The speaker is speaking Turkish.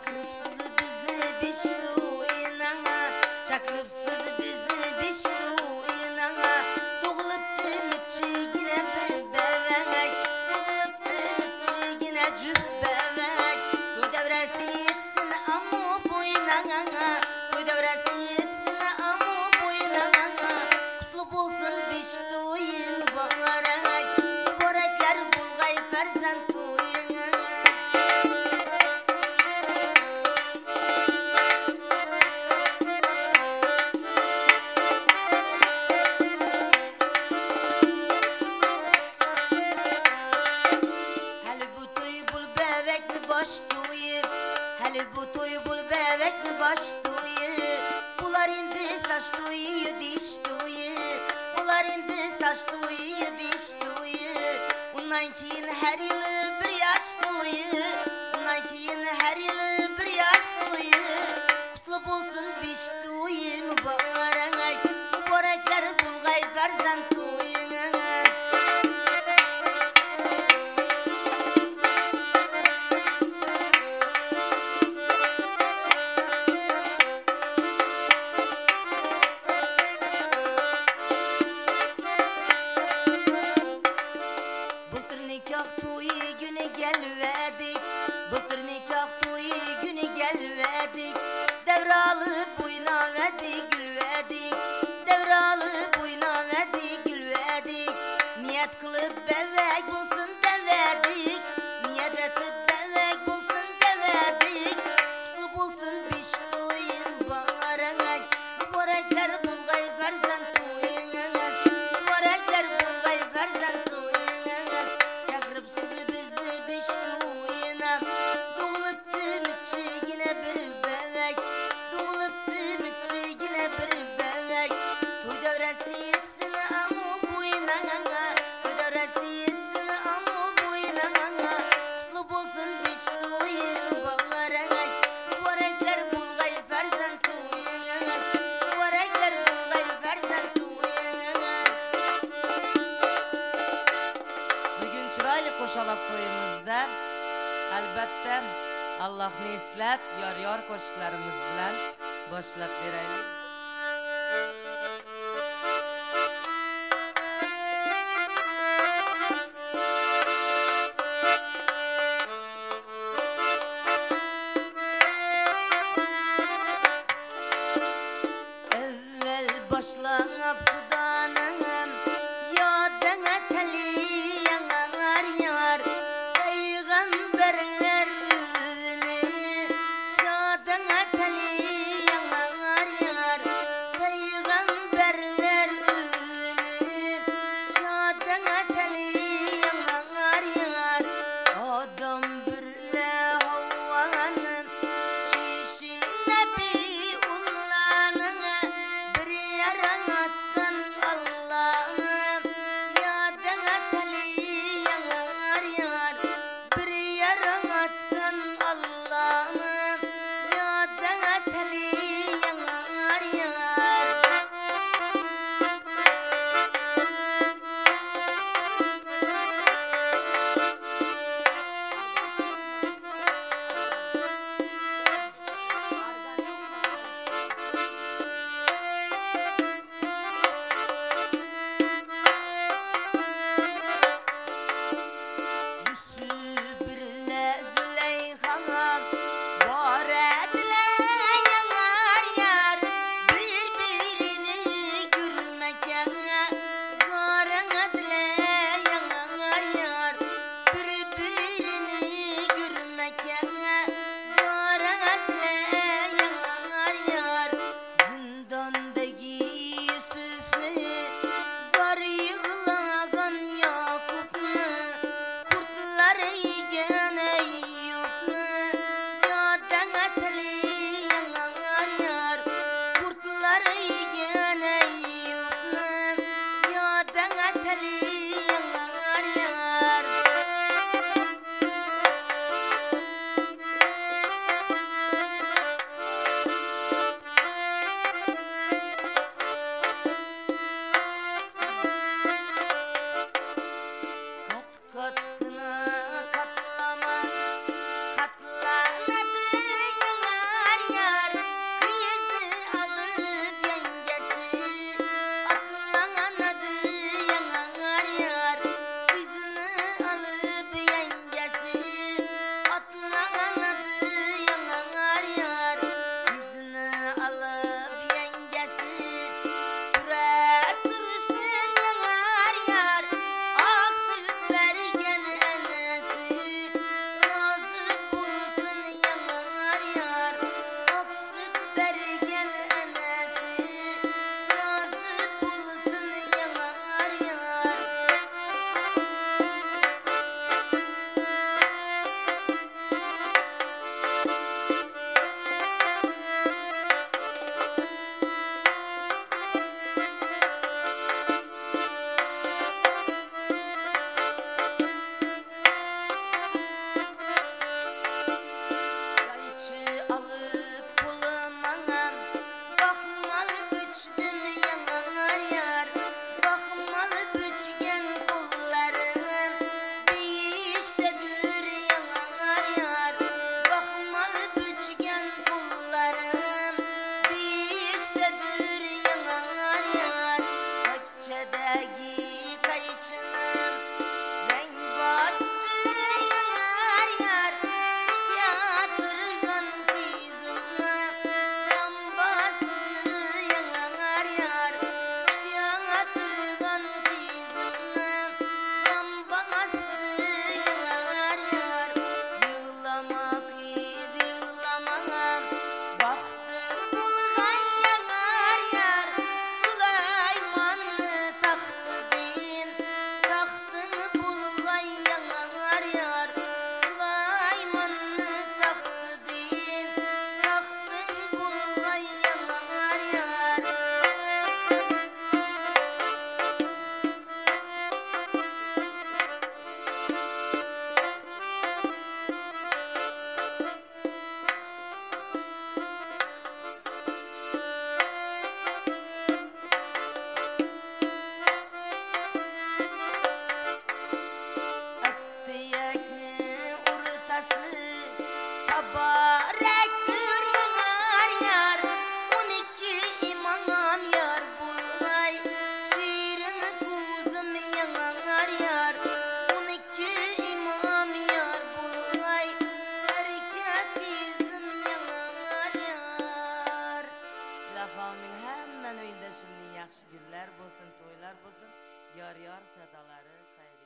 Çakırıpsız bizni biçti oyunana, çakırıpsız bizni biçti oyunana. Doğulup demişçigine bir bebek, doğulup demişçigine cüh bebek. Toy devresi yetsin ama boyunana, toy devresi yetsin ama boyunana. Kutlu bulsun biçti oyun mübarek, mübarekler bulgay fersen toyunana. Hali bu toy bul bebek mi baş toyu? Bular indi saç toyu, diş toyu. Bular indi saç toyu, diş toyu. Bundan keyin her yılı bir yaş toyu. Bundan keyin her yılı bir yaş toyu. Kutlu bulsun biş toyu mübarek, mübarekler bulgay farzand toyunuz. Nikah toyu günü gelvedik, bultur nikah toyu günü gelvedik. Devralı boyuna verdik, gülvedik. Devralı boyuna verdik, gülvedik. Niyet kılıp bebek bulsun devedik, niyet etip bebek bulsun devedik. Kutlu bulsun biş toyun bana renk, mübarekler bulgay farzand toyunuz. Mübarekler bulgay farzand toyunuz. Doğulup demişçigine bir bebek, doğulup demişçigine bir bebek. Toy devresi yetsin ama boyunana, toy devresi yetsin ama boyunana. Kutlu bulsun biş toyun mübarek, mübarekler bulgay farzand toyunuz. Mübarekler bulgay farzand toyunuz. Bugün chiroyli qo'shaloq to'yimizda albatta Allohni eslab yor qo'shiqlarimiz bilan boshlab beraylik. Evvel başlanıp Xudanım yodana taliyan yar yar. Peygamberler övünü şadana taliyan yar yar. Peygamberler yaxshi günlər bo'lsin, to'ylar bo'lsin. Yar sadalari sayr